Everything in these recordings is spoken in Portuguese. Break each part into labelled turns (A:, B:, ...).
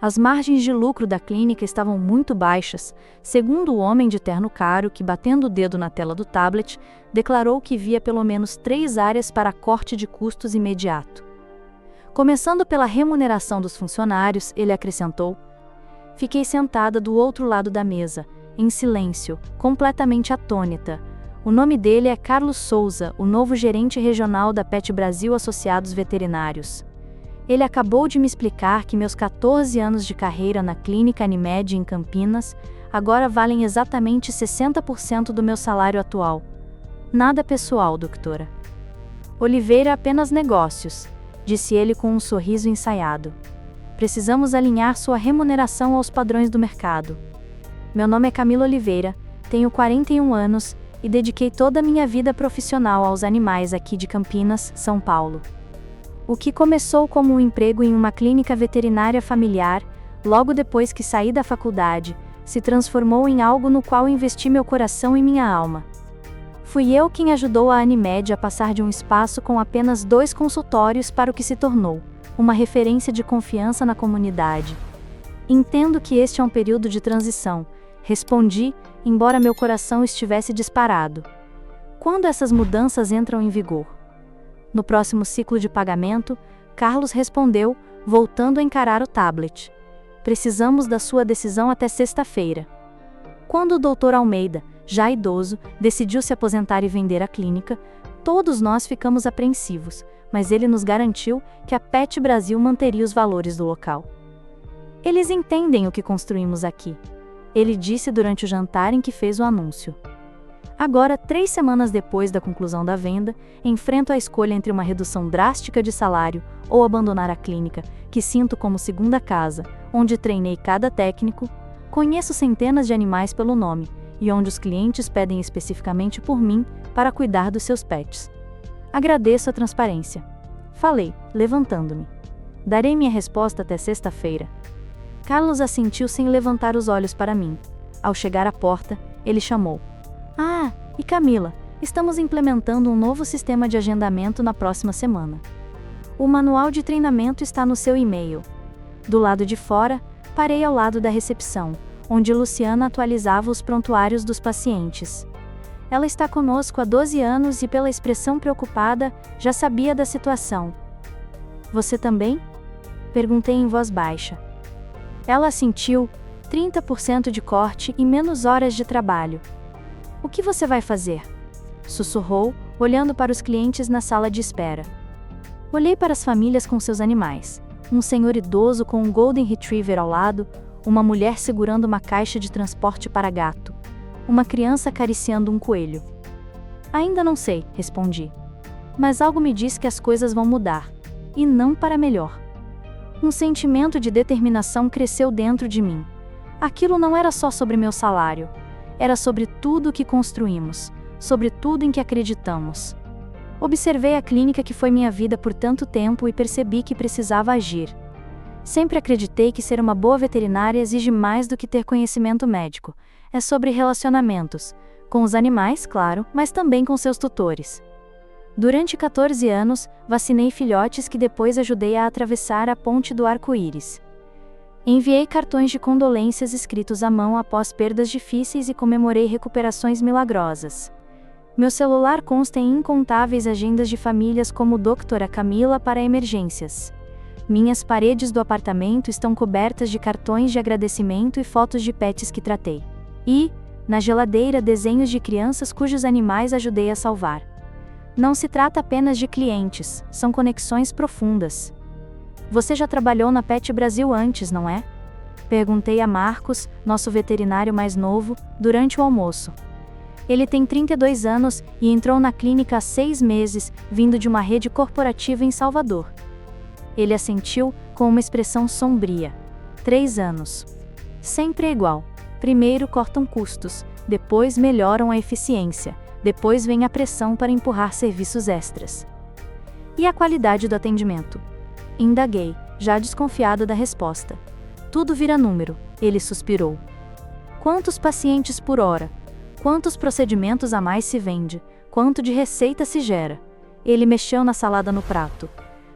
A: As margens de lucro da clínica estavam muito baixas, segundo o homem de terno caro que, batendo o dedo na tela do tablet, declarou que via pelo menos 3 áreas para corte de custos imediato. Começando pela remuneração dos funcionários, ele acrescentou: fiquei sentada do outro lado da mesa, em silêncio, completamente atônita. O nome dele é Carlos Souza, o novo gerente regional da Pet Brasil Associados Veterinários. Ele acabou de me explicar que meus 14 anos de carreira na clínica Animed em Campinas agora valem exatamente 60% do meu salário atual. Nada pessoal, doutora. Oliveira, apenas negócios, disse ele com um sorriso ensaiado. Precisamos alinhar sua remuneração aos padrões do mercado. Meu nome é Camila Oliveira, tenho 41 anos e dediquei toda a minha vida profissional aos animais aqui de Campinas, São Paulo. O que começou como um emprego em uma clínica veterinária familiar, logo depois que saí da faculdade, se transformou em algo no qual investi meu coração e minha alma. Fui eu quem ajudou a Animed a passar de um espaço com apenas 2 consultórios para o que se tornou uma referência de confiança na comunidade. Entendo que este é um período de transição, respondi, embora meu coração estivesse disparado. Quando essas mudanças entram em vigor? No próximo ciclo de pagamento, Carlos respondeu, voltando a encarar o tablet. Precisamos da sua decisão até sexta-feira. Quando o Dr. Almeida, já idoso, decidiu se aposentar e vender a clínica, todos nós ficamos apreensivos, mas ele nos garantiu que a Pet Brasil manteria os valores do local. Eles entendem o que construímos aqui, ele disse durante o jantar em que fez o anúncio. Agora, 3 semanas depois da conclusão da venda, enfrento a escolha entre uma redução drástica de salário ou abandonar a clínica, que sinto como segunda casa, onde treinei cada técnico, conheço centenas de animais pelo nome, e onde os clientes pedem especificamente por mim para cuidar dos seus pets. Agradeço a transparência. Falei, levantando-me. Darei minha resposta até sexta-feira. Carlos assentiu sem levantar os olhos para mim. Ao chegar à porta, ele chamou. Ah, e Camila, estamos implementando um novo sistema de agendamento na próxima semana. O manual de treinamento está no seu e-mail. Do lado de fora, parei ao lado da recepção, onde Luciana atualizava os prontuários dos pacientes. Ela está conosco há 12 anos e, pela expressão preocupada, já sabia da situação. Você também? Perguntei em voz baixa. Ela assentiu, 30% de corte e menos horas de trabalho. O que você vai fazer? Sussurrou, olhando para os clientes na sala de espera. Olhei para as famílias com seus animais. Um senhor idoso com um Golden Retriever ao lado, uma mulher segurando uma caixa de transporte para gato, uma criança acariciando um coelho. Ainda não sei, respondi. Mas algo me diz que as coisas vão mudar. E não para melhor. Um sentimento de determinação cresceu dentro de mim. Aquilo não era só sobre meu salário. Era sobre tudo o que construímos, sobre tudo em que acreditamos. Observei a clínica que foi minha vida por tanto tempo e percebi que precisava agir. Sempre acreditei que ser uma boa veterinária exige mais do que ter conhecimento médico. É sobre relacionamentos, com os animais, claro, mas também com seus tutores. Durante 14 anos, vacinei filhotes que depois ajudei a atravessar a ponte do arco-íris. Enviei cartões de condolências escritos à mão após perdas difíceis e comemorei recuperações milagrosas. Meu celular consta em incontáveis agendas de famílias como Doutora Camila para emergências. Minhas paredes do apartamento estão cobertas de cartões de agradecimento e fotos de pets que tratei. E, na geladeira, desenhos de crianças cujos animais ajudei a salvar. Não se trata apenas de clientes, são conexões profundas. Você já trabalhou na Pet Brasil antes, não é? Perguntei a Marcos, nosso veterinário mais novo, durante o almoço. Ele tem 32 anos e entrou na clínica há 6 meses, vindo de uma rede corporativa em Salvador. Ele assentiu, com uma expressão sombria. 3 anos. Sempre é igual. Primeiro cortam custos, depois melhoram a eficiência, depois vem a pressão para empurrar serviços extras. E a qualidade do atendimento? Indaguei, já desconfiada da resposta. Tudo vira número, ele suspirou. Quantos pacientes por hora? Quantos procedimentos a mais se vende? Quanto de receita se gera? Ele mexeu na salada no prato.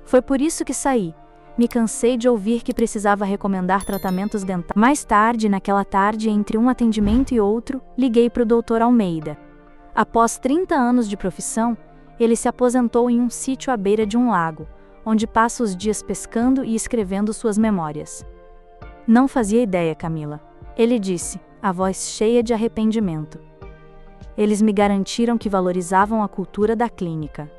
A: Foi por isso que saí. Me cansei de ouvir que precisava recomendar tratamentos dentais. Mais tarde, naquela tarde, entre um atendimento e outro, liguei para o Dr. Almeida. Após 30 anos de profissão, ele se aposentou em um sítio à beira de um lago, onde passa os dias pescando e escrevendo suas memórias. Não fazia ideia, Camila. Ele disse, a voz cheia de arrependimento. Eles me garantiram que valorizavam a cultura da clínica.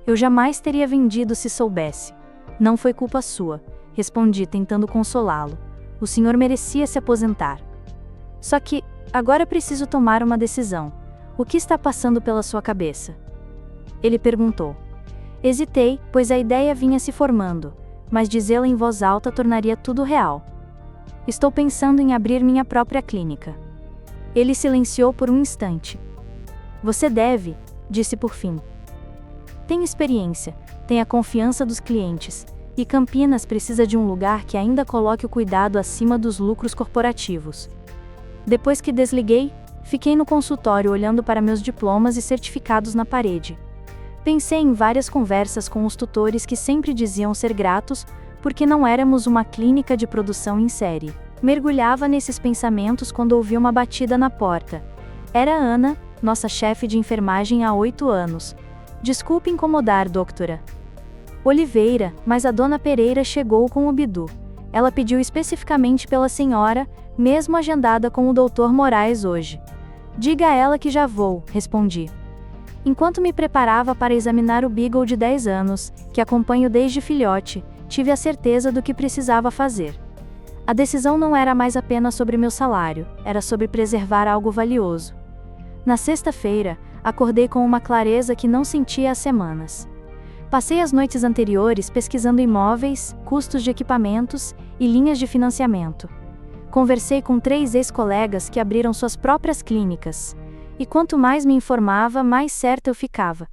A: Eu jamais teria vendido se soubesse. Não foi culpa sua, respondi tentando consolá-lo. O senhor merecia se aposentar. Só que, agora preciso tomar uma decisão. O que está passando pela sua cabeça? Ele perguntou. Hesitei, pois a ideia vinha se formando, mas dizê-la em voz alta tornaria tudo real. Estou pensando em abrir minha própria clínica. Ele silenciou por um instante. Você deve, disse por fim. Tem experiência, tem a confiança dos clientes, e Campinas precisa de um lugar que ainda coloque o cuidado acima dos lucros corporativos. Depois que desliguei, fiquei no consultório olhando para meus diplomas e certificados na parede. Pensei em várias conversas com os tutores que sempre diziam ser gratos, porque não éramos uma clínica de produção em série. Mergulhava nesses pensamentos quando ouvi uma batida na porta. Era Ana, nossa chefe de enfermagem há 8 anos. Desculpe incomodar, doutora Oliveira, mas a dona Pereira chegou com o Bidu. Ela pediu especificamente pela senhora, mesmo agendada com o Dr. Moraes hoje. Diga a ela que já vou, respondi. Enquanto me preparava para examinar o Beagle de 10 anos, que acompanho desde filhote, tive a certeza do que precisava fazer. A decisão não era mais apenas sobre meu salário, era sobre preservar algo valioso. Na sexta-feira, acordei com uma clareza que não sentia há semanas. Passei as noites anteriores pesquisando imóveis, custos de equipamentos e linhas de financiamento. Conversei com 3 ex-colegas que abriram suas próprias clínicas. E quanto mais me informava, mais certa eu ficava.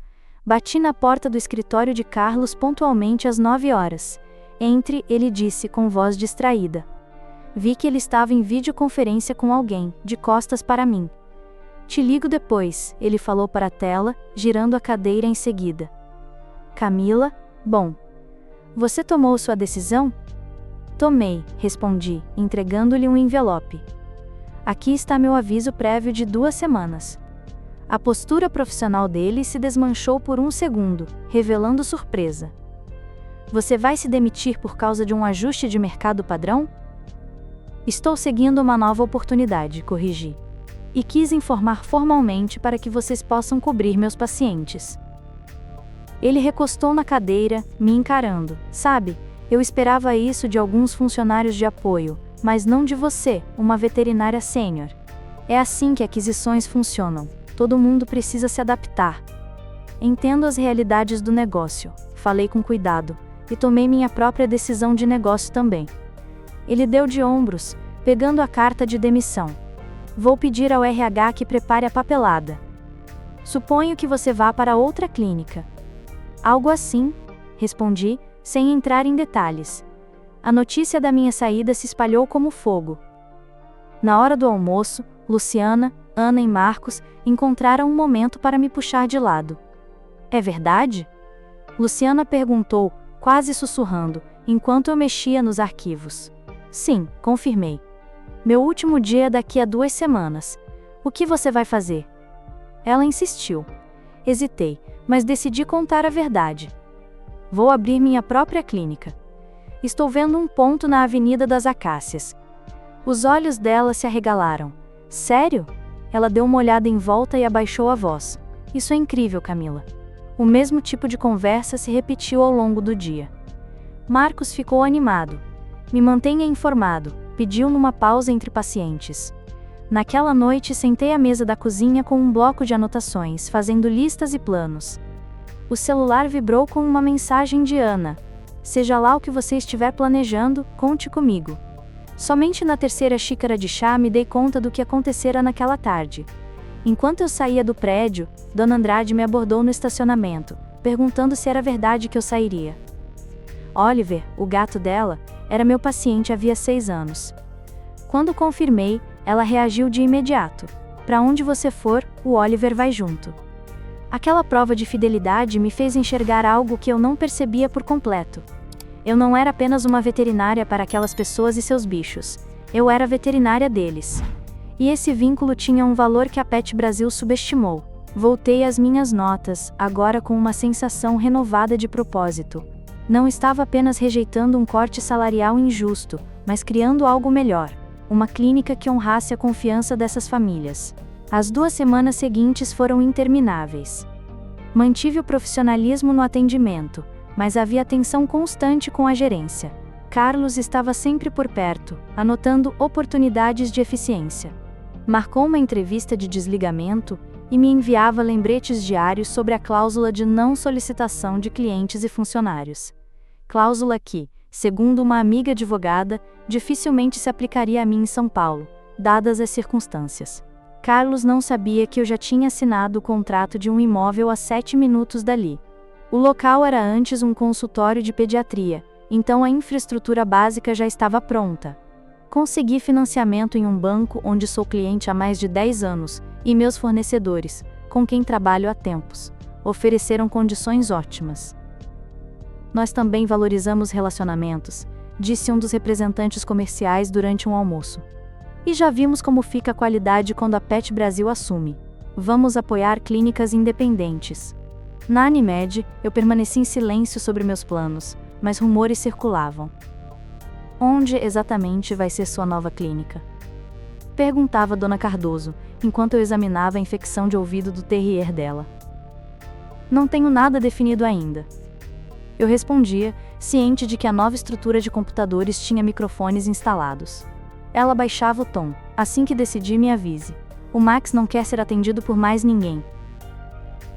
A: Bati na porta do escritório de Carlos pontualmente às 9 horas. Entre, ele disse com voz distraída. Vi que ele estava em videoconferência com alguém, de costas para mim. Te ligo depois, ele falou para a tela, girando a cadeira em seguida. Camila, bom. Você tomou sua decisão? Tomei, respondi, entregando-lhe um envelope. Aqui está meu aviso prévio de 2 semanas. A postura profissional dele se desmanchou por um segundo, revelando surpresa. Você vai se demitir por causa de um ajuste de mercado padrão? Estou seguindo uma nova oportunidade, corrigi. E quis informar formalmente para que vocês possam cobrir meus pacientes. Ele recostou na cadeira, me encarando. Sabe, eu esperava isso de alguns funcionários de apoio, mas não de você, uma veterinária sênior. É assim que aquisições funcionam. Todo mundo precisa se adaptar. Entendo as realidades do negócio, falei com cuidado, e tomei minha própria decisão de negócio também. Ele deu de ombros, pegando a carta de demissão. Vou pedir ao RH que prepare a papelada. Suponho que você vá para outra clínica. Algo assim, respondi, sem entrar em detalhes. A notícia da minha saída se espalhou como fogo. Na hora do almoço, Luciana, Ana e Marcos encontraram um momento para me puxar de lado. É verdade? Luciana perguntou, quase sussurrando, enquanto eu mexia nos arquivos. Sim, confirmei. Meu último dia é daqui a 2 semanas. O que você vai fazer? Ela insistiu. Hesitei, mas decidi contar a verdade. Vou abrir minha própria clínica. Estou vendo um ponto na Avenida das Acácias. Os olhos dela se arregalaram. Sério? Ela deu uma olhada em volta e abaixou a voz. Isso é incrível, Camila. O mesmo tipo de conversa se repetiu ao longo do dia. Marcos ficou animado. Me mantenha informado, pediu numa pausa entre pacientes. Naquela noite sentei à mesa da cozinha com um bloco de anotações, fazendo listas e planos. O celular vibrou com uma mensagem de Ana. Seja lá o que você estiver planejando, conte comigo. Somente na 3ª xícara de chá me dei conta do que acontecera naquela tarde. Enquanto eu saía do prédio, Dona Andrade me abordou no estacionamento, perguntando se era verdade que eu sairia. Oliver, o gato dela, era meu paciente havia 6 anos. Quando confirmei, ela reagiu de imediato. Para onde você for, o Oliver vai junto. Aquela prova de fidelidade me fez enxergar algo que eu não percebia por completo. Eu não era apenas uma veterinária para aquelas pessoas e seus bichos. Eu era veterinária deles. E esse vínculo tinha um valor que a Pet Brasil subestimou. Voltei às minhas notas, agora com uma sensação renovada de propósito. Não estava apenas rejeitando um corte salarial injusto, mas criando algo melhor. Uma clínica que honrasse a confiança dessas famílias. As 2 semanas seguintes foram intermináveis. Mantive o profissionalismo no atendimento, mas havia tensão constante com a gerência. Carlos estava sempre por perto, anotando oportunidades de eficiência. Marcou uma entrevista de desligamento e me enviava lembretes diários sobre a cláusula de não solicitação de clientes e funcionários. Cláusula que, segundo uma amiga advogada, dificilmente se aplicaria a mim em São Paulo, dadas as circunstâncias. Carlos não sabia que eu já tinha assinado o contrato de um imóvel a 7 minutos dali. O local era antes um consultório de pediatria, então a infraestrutura básica já estava pronta. Consegui financiamento em um banco onde sou cliente há mais de 10 anos, e meus fornecedores, com quem trabalho há tempos, ofereceram condições ótimas. Nós também valorizamos relacionamentos, disse um dos representantes comerciais durante um almoço. E já vimos como fica a qualidade quando a Pet Brasil assume. Vamos apoiar clínicas independentes. Na Animed, eu permaneci em silêncio sobre meus planos, mas rumores circulavam. Onde exatamente vai ser sua nova clínica? Perguntava Dona Cardoso, enquanto eu examinava a infecção de ouvido do terrier dela. Não tenho nada definido ainda. Eu respondia, ciente de que a nova estrutura de computadores tinha microfones instalados. Ela baixava o tom. Assim que decidi, me avise. O Max não quer ser atendido por mais ninguém.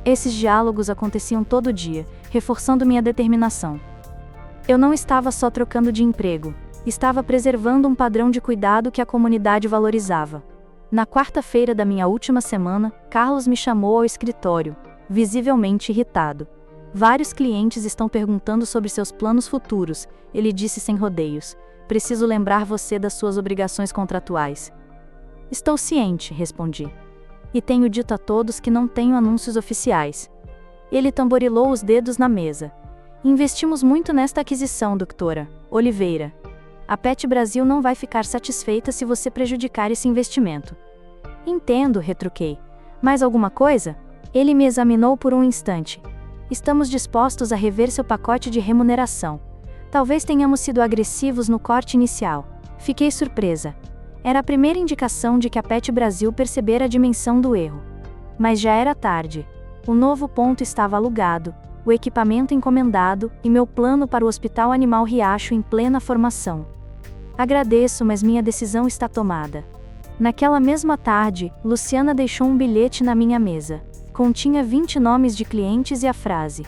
A: Esses diálogos aconteciam todo dia, reforçando minha determinação. Eu não estava só trocando de emprego, estava preservando um padrão de cuidado que a comunidade valorizava. Na quarta-feira da minha última semana, Carlos me chamou ao escritório, visivelmente irritado. Vários clientes estão perguntando sobre seus planos futuros, ele disse sem rodeios. Preciso lembrar você das suas obrigações contratuais. Estou ciente, respondi. E tenho dito a todos que não tenho anúncios oficiais. Ele tamborilou os dedos na mesa. Investimos muito nesta aquisição, doutora Oliveira. A Pet Brasil não vai ficar satisfeita se você prejudicar esse investimento. Entendo, retruquei. Mais alguma coisa? Ele me examinou por um instante. Estamos dispostos a rever seu pacote de remuneração. Talvez tenhamos sido agressivos no corte inicial. Fiquei surpresa. Era a primeira indicação de que a Pet Brasil percebera a dimensão do erro. Mas já era tarde. O novo ponto estava alugado, o equipamento encomendado e meu plano para o Hospital Animal Riacho em plena formação. Agradeço, mas minha decisão está tomada. Naquela mesma tarde, Luciana deixou um bilhete na minha mesa. Continha 20 nomes de clientes e a frase: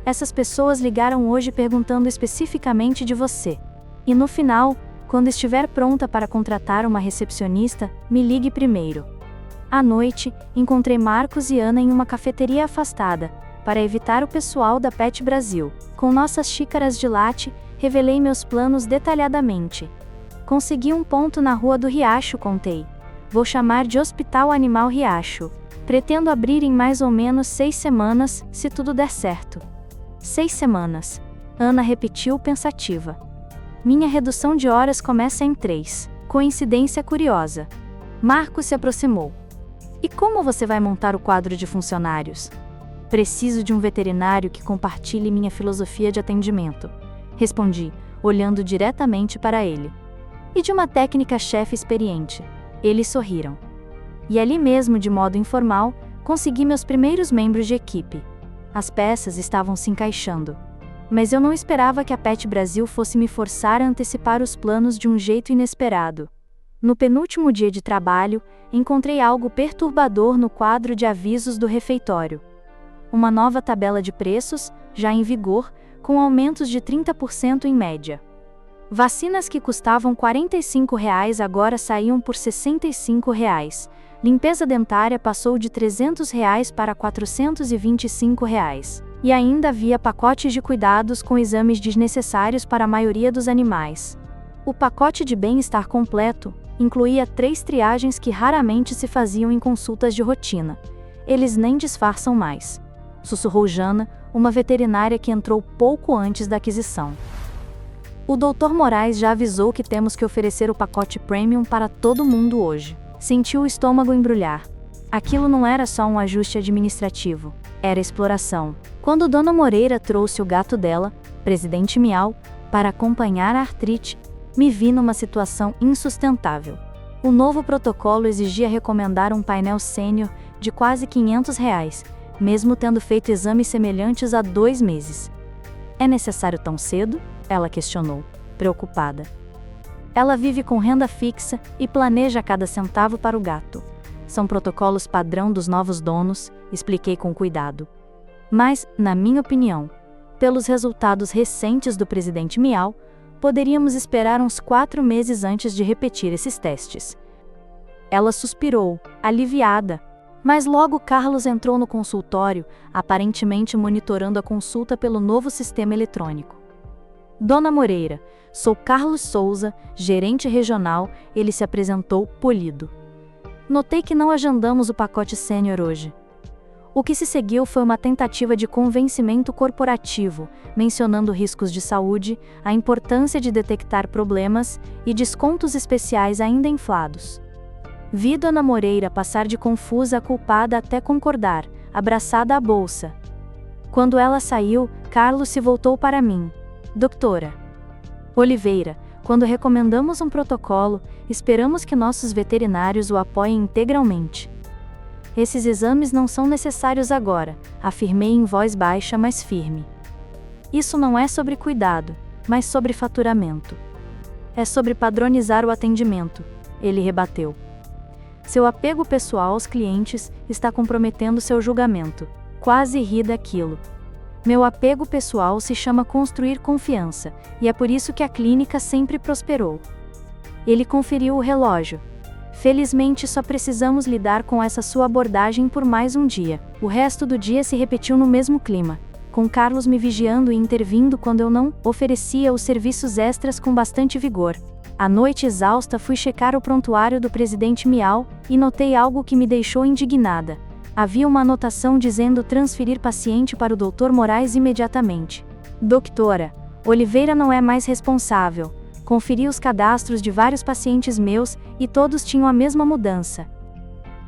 A: essas pessoas ligaram hoje perguntando especificamente de você. E no final, quando estiver pronta para contratar uma recepcionista, me ligue primeiro. À noite, encontrei Marcos e Ana em uma cafeteria afastada, para evitar o pessoal da Pet Brasil. Com nossas xícaras de latte, revelei meus planos detalhadamente. Consegui um ponto na Rua do Riacho, contei. Vou chamar de Hospital Animal Riacho. Pretendo abrir em mais ou menos 6 semanas, se tudo der certo. 6 semanas. Ana repetiu pensativa. Minha redução de horas começa em 3. Coincidência curiosa. Marcos se aproximou. E como você vai montar o quadro de funcionários? Preciso de um veterinário que compartilhe minha filosofia de atendimento. Respondi, olhando diretamente para ele. E de uma técnica-chefe experiente. Eles sorriram. E ali mesmo, de modo informal, consegui meus primeiros membros de equipe. As peças estavam se encaixando. Mas eu não esperava que a Pet Brasil fosse me forçar a antecipar os planos de um jeito inesperado. No penúltimo dia de trabalho, encontrei algo perturbador no quadro de avisos do refeitório. Uma nova tabela de preços, já em vigor, com aumentos de 30% em média. Vacinas que custavam R$ 45 agora saíam por R$ 65. Limpeza dentária passou de R$ 300 para R$ 425. E ainda havia pacotes de cuidados com exames desnecessários para a maioria dos animais. O pacote de bem-estar completo incluía 3 triagens que raramente se faziam em consultas de rotina. Eles nem disfarçam mais. Sussurrou Jana, uma veterinária que entrou pouco antes da aquisição. O Dr. Moraes já avisou que temos que oferecer o pacote premium para todo mundo hoje. Senti o estômago embrulhar. Aquilo não era só um ajuste administrativo, era exploração. Quando Dona Moreira trouxe o gato dela, Presidente Miau, para acompanhar a artrite, me vi numa situação insustentável. O novo protocolo exigia recomendar um painel sênior de quase R$500, mesmo tendo feito exames semelhantes há 2 meses. É necessário tão cedo? Ela questionou, preocupada. Ela vive com renda fixa e planeja cada centavo para o gato. São protocolos padrão dos novos donos, expliquei com cuidado. Mas, na minha opinião, pelos resultados recentes do Presidente Miau, poderíamos esperar uns 4 meses antes de repetir esses testes. Ela suspirou, aliviada. Mas logo Carlos entrou no consultório, aparentemente monitorando a consulta pelo novo sistema eletrônico. Dona Moreira, sou Carlos Souza, gerente regional, ele se apresentou polido. Notei que não agendamos o pacote sênior hoje. O que se seguiu foi uma tentativa de convencimento corporativo, mencionando riscos de saúde, a importância de detectar problemas e descontos especiais ainda inflados. Vi Dona Moreira passar de confusa a culpada até concordar, abraçada à bolsa. Quando ela saiu, Carlos se voltou para mim. Doutora Oliveira, quando recomendamos um protocolo, esperamos que nossos veterinários o apoiem integralmente. Esses exames não são necessários agora, afirmei em voz baixa mas firme. Isso não é sobre cuidado, mas sobre faturamento. É sobre padronizar o atendimento, ele rebateu. Seu apego pessoal aos clientes está comprometendo seu julgamento. Quase ri daquilo. Meu apego pessoal se chama construir confiança, e é por isso que a clínica sempre prosperou. Ele conferiu o relógio. Felizmente só precisamos lidar com essa sua abordagem por mais um dia. O resto do dia se repetiu no mesmo clima, com Carlos me vigiando e intervindo quando eu não oferecia os serviços extras com bastante vigor. À noite exausta fui checar o prontuário do Presidente Miau e notei algo que me deixou indignada. Havia uma anotação dizendo transferir paciente para o Dr. Moraes imediatamente. Doutora Oliveira não é mais responsável. Conferi os cadastros de vários pacientes meus e todos tinham a mesma mudança.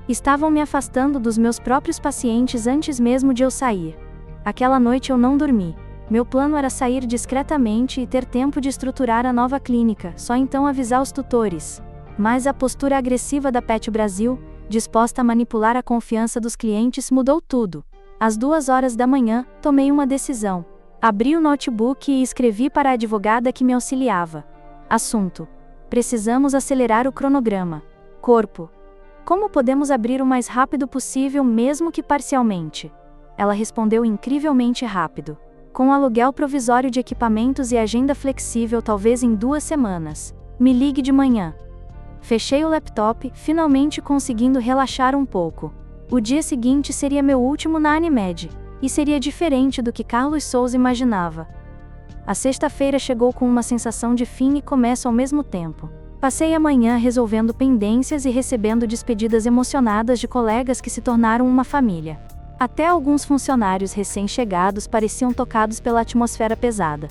A: Estavam me afastando dos meus próprios pacientes antes mesmo de eu sair. Aquela noite eu não dormi. Meu plano era sair discretamente e ter tempo de estruturar a nova clínica, só então avisar os tutores. Mas a postura agressiva da Pet Brasil, disposta a manipular a confiança dos clientes, mudou tudo. Às 2 da manhã, tomei uma decisão. Abri o notebook e escrevi para a advogada que me auxiliava. Assunto: precisamos acelerar o cronograma. Corpo: como podemos abrir o mais rápido possível, mesmo que parcialmente? Ela respondeu incrivelmente rápido. Com aluguel provisório de equipamentos e agenda flexível, talvez em 2 semanas. Me ligue de manhã. Fechei o laptop, finalmente conseguindo relaxar um pouco. O dia seguinte seria meu último na Animed, e seria diferente do que Carlos Souza imaginava. A sexta-feira chegou com uma sensação de fim e começo ao mesmo tempo. Passei a manhã resolvendo pendências e recebendo despedidas emocionadas de colegas que se tornaram uma família. Até alguns funcionários recém-chegados pareciam tocados pela atmosfera pesada.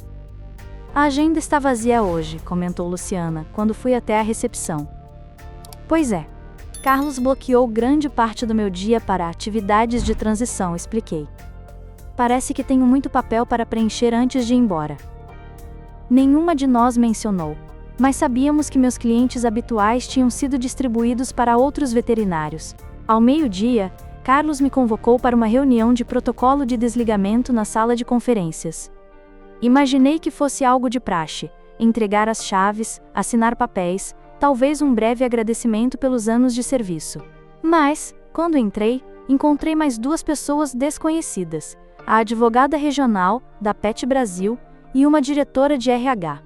A: A agenda está vazia hoje, comentou Luciana, quando fui até a recepção. Pois é. Carlos bloqueou grande parte do meu dia para atividades de transição, expliquei. Parece que tenho muito papel para preencher antes de ir embora. Nenhuma de nós mencionou, mas sabíamos que meus clientes habituais tinham sido distribuídos para outros veterinários. Ao meio-dia, Carlos me convocou para uma reunião de protocolo de desligamento na sala de conferências. Imaginei que fosse algo de praxe, entregar as chaves, assinar papéis, talvez um breve agradecimento pelos anos de serviço. Mas, quando entrei, encontrei mais 2 pessoas desconhecidas, a advogada regional, da Pet Brasil, e uma diretora de RH.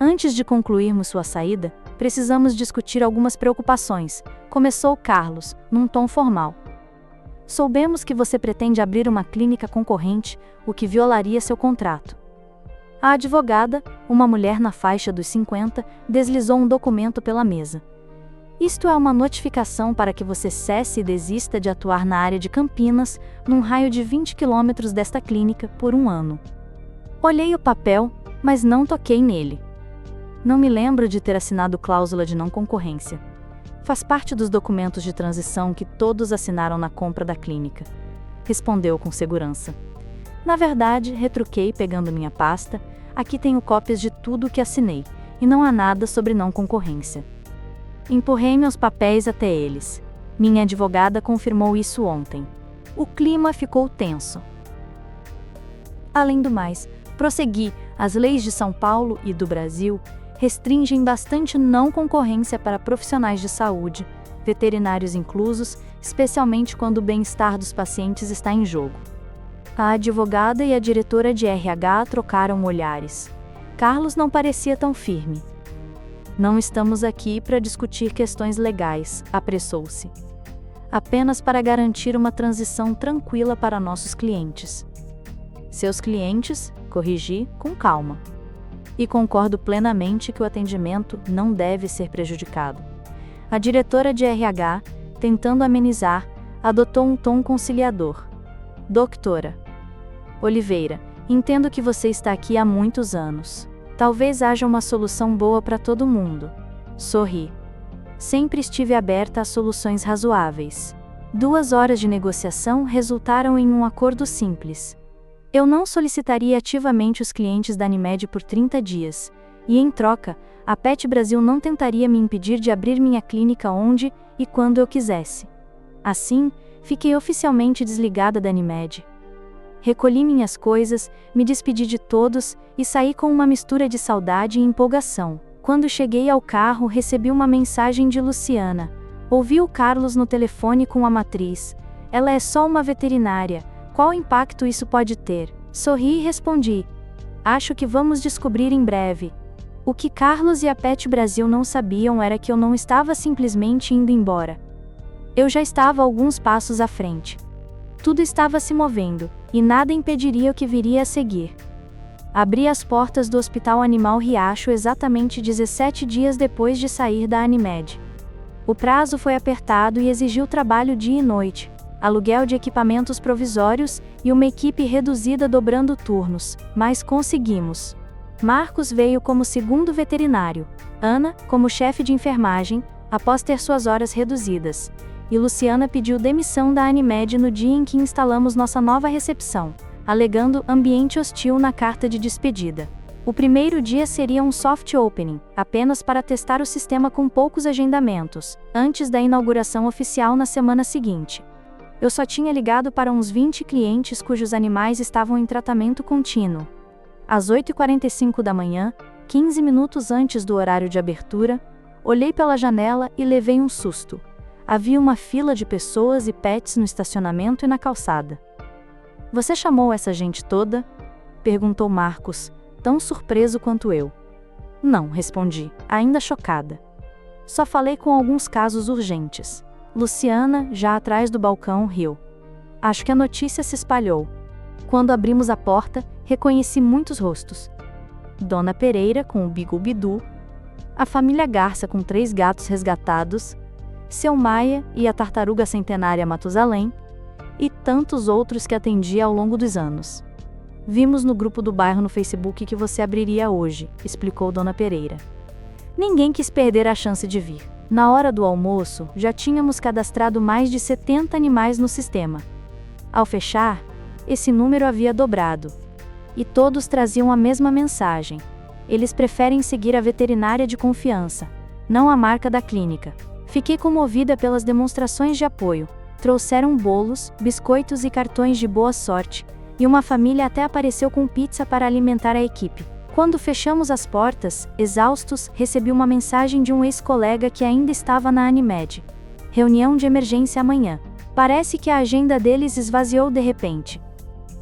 A: Antes de concluirmos sua saída, precisamos discutir algumas preocupações, começou Carlos, num tom formal. Soubemos que você pretende abrir uma clínica concorrente, o que violaria seu contrato. A advogada, uma mulher na faixa dos 50, deslizou um documento pela mesa. Isto é uma notificação para que você cesse e desista de atuar na área de Campinas, num raio de 20 km desta clínica, por 1 ano. Olhei o papel, mas não toquei nele. Não me lembro de ter assinado cláusula de não concorrência. Faz parte dos documentos de transição que todos assinaram na compra da clínica. Respondeu com segurança. Na verdade, retruquei pegando minha pasta, aqui tenho cópias de tudo o que assinei, e não há nada sobre não concorrência. Empurrei meus papéis até eles. Minha advogada confirmou isso ontem. O clima ficou tenso. Além do mais, prossegui, as leis de São Paulo e do Brasil restringem bastante não concorrência para profissionais de saúde, veterinários inclusos, especialmente quando o bem-estar dos pacientes está em jogo. A advogada e a diretora de RH trocaram olhares. Carlos não parecia tão firme. Não estamos aqui para discutir questões legais, apressou-se. Apenas para garantir uma transição tranquila para nossos clientes. Seus clientes, corrigi, com calma. E concordo plenamente que o atendimento não deve ser prejudicado. A diretora de RH, tentando amenizar, adotou um tom conciliador. Doutora Oliveira, entendo que você está aqui há muitos anos. Talvez haja uma solução boa para todo mundo. Sorri. Sempre estive aberta a soluções razoáveis. 2 horas de negociação resultaram em um acordo simples. Eu não solicitaria ativamente os clientes da Animed por 30 dias, e em troca, a Pet Brasil não tentaria me impedir de abrir minha clínica onde e quando eu quisesse. Assim, fiquei oficialmente desligada da Animed. Recolhi minhas coisas, me despedi de todos e saí com uma mistura de saudade e empolgação. Quando cheguei ao carro, recebi uma mensagem de Luciana. Ouvi o Carlos no telefone com a matriz. Ela é só uma veterinária. Qual impacto isso pode ter? Sorri e respondi. Acho que vamos descobrir em breve. O que Carlos e a Pet Brasil não sabiam era que eu não estava simplesmente indo embora. Eu já estava alguns passos à frente. Tudo estava se movendo, e nada impediria o que viria a seguir. Abri as portas do Hospital Animal Riacho exatamente 17 dias depois de sair da Animed. O prazo foi apertado e exigiu trabalho dia e noite, aluguel de equipamentos provisórios e uma equipe reduzida dobrando turnos, mas conseguimos. Marcos veio como segundo veterinário, Ana como chefe de enfermagem, após ter suas horas reduzidas, e Luciana pediu demissão da Animed no dia em que instalamos nossa nova recepção, alegando ambiente hostil na carta de despedida. O primeiro dia seria um soft opening, apenas para testar o sistema com poucos agendamentos, antes da inauguração oficial na semana seguinte. Eu só tinha ligado para uns 20 clientes cujos animais estavam em tratamento contínuo. Às 8h45 da manhã, 15 minutos antes do horário de abertura, olhei pela janela e levei um susto. Havia uma fila de pessoas e pets no estacionamento e na calçada. Você chamou essa gente toda? Perguntou Marcos, tão surpreso quanto eu. Não, respondi, ainda chocada. Só falei com alguns casos urgentes. Luciana, já atrás do balcão, riu. Acho que a notícia se espalhou. Quando abrimos a porta, reconheci muitos rostos. Dona Pereira com o Bidu, a família Garça com 3 gatos resgatados, Seu Maia e a tartaruga centenária Matusalém, e tantos outros que atendi ao longo dos anos. Vimos no grupo do bairro no Facebook que você abriria hoje, explicou Dona Pereira. Ninguém quis perder a chance de vir. Na hora do almoço, já tínhamos cadastrado mais de 70 animais no sistema. Ao fechar, esse número havia dobrado. E todos traziam a mesma mensagem. Eles preferem seguir a veterinária de confiança, não a marca da clínica. Fiquei comovida pelas demonstrações de apoio. Trouxeram bolos, biscoitos e cartões de boa sorte, e uma família até apareceu com pizza para alimentar a equipe. Quando fechamos as portas, exaustos, recebi uma mensagem de um ex-colega que ainda estava na Animed. Reunião de emergência amanhã. Parece que a agenda deles esvaziou de repente.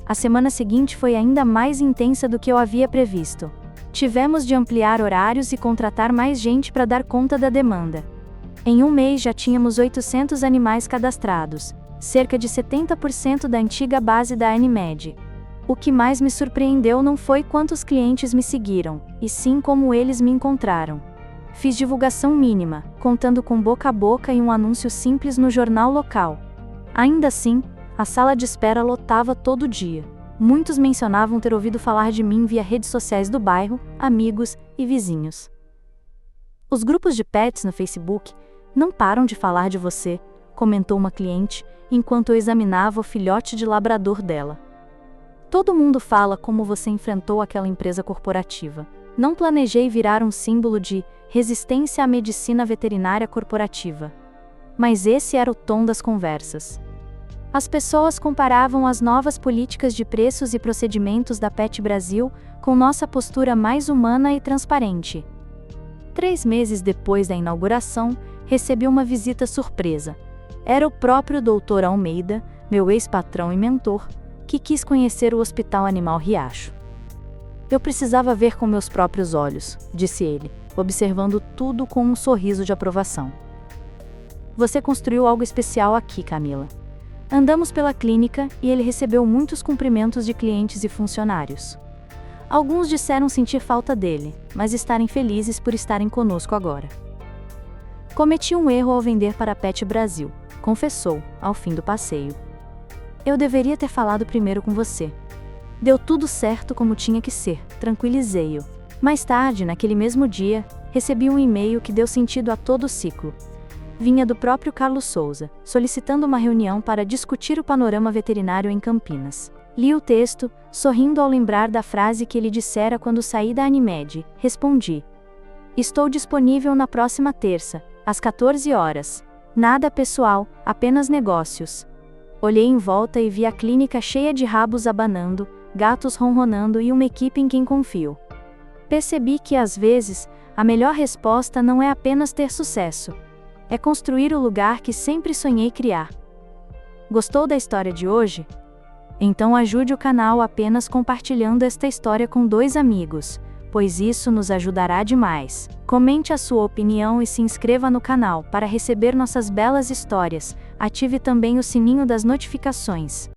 A: A semana seguinte foi ainda mais intensa do que eu havia previsto. Tivemos de ampliar horários e contratar mais gente para dar conta da demanda. Em um mês já tínhamos 800 animais cadastrados, cerca de 70% da antiga base da Animed. O que mais me surpreendeu não foi quantos clientes me seguiram, e sim como eles me encontraram. Fiz divulgação mínima, contando com boca a boca e um anúncio simples no jornal local. Ainda assim, a sala de espera lotava todo dia. Muitos mencionavam ter ouvido falar de mim via redes sociais do bairro, amigos e vizinhos. Os grupos de pets no Facebook não param de falar de você, comentou uma cliente, enquanto eu examinava o filhote de labrador dela. Todo mundo fala como você enfrentou aquela empresa corporativa. Não planejei virar um símbolo de resistência à medicina veterinária corporativa. Mas esse era o tom das conversas. As pessoas comparavam as novas políticas de preços e procedimentos da Pet Brasil com nossa postura mais humana e transparente. 3 meses depois da inauguração, recebi uma visita surpresa. Era o próprio Dr. Almeida, meu ex-patrão e mentor, que quis conhecer o Hospital Animal Riacho. Eu precisava ver com meus próprios olhos, disse ele, observando tudo com um sorriso de aprovação. Você construiu algo especial aqui, Camila. Andamos pela clínica e ele recebeu muitos cumprimentos de clientes e funcionários. Alguns disseram sentir falta dele, mas estarem felizes por estarem conosco agora. Cometi um erro ao vender para a Pet Brasil, confessou, ao fim do passeio. Eu deveria ter falado primeiro com você. Deu tudo certo como tinha que ser, tranquilizei-o. Mais tarde, naquele mesmo dia, recebi um e-mail que deu sentido a todo o ciclo. Vinha do próprio Carlos Souza, solicitando uma reunião para discutir o panorama veterinário em Campinas. Li o texto, sorrindo ao lembrar da frase que ele dissera quando saí da Animed. Respondi: estou disponível na próxima terça, às 14 horas. Nada pessoal, apenas negócios. Olhei em volta e vi a clínica cheia de rabos abanando, gatos ronronando e uma equipe em quem confio. Percebi que, às vezes, a melhor resposta não é apenas ter sucesso. É construir o lugar que sempre sonhei criar. Gostou da história de hoje? Então ajude o canal apenas compartilhando esta história com 2 amigos, pois isso nos ajudará demais. Comente a sua opinião e se inscreva no canal para receber nossas belas histórias. Ative também o sininho das notificações.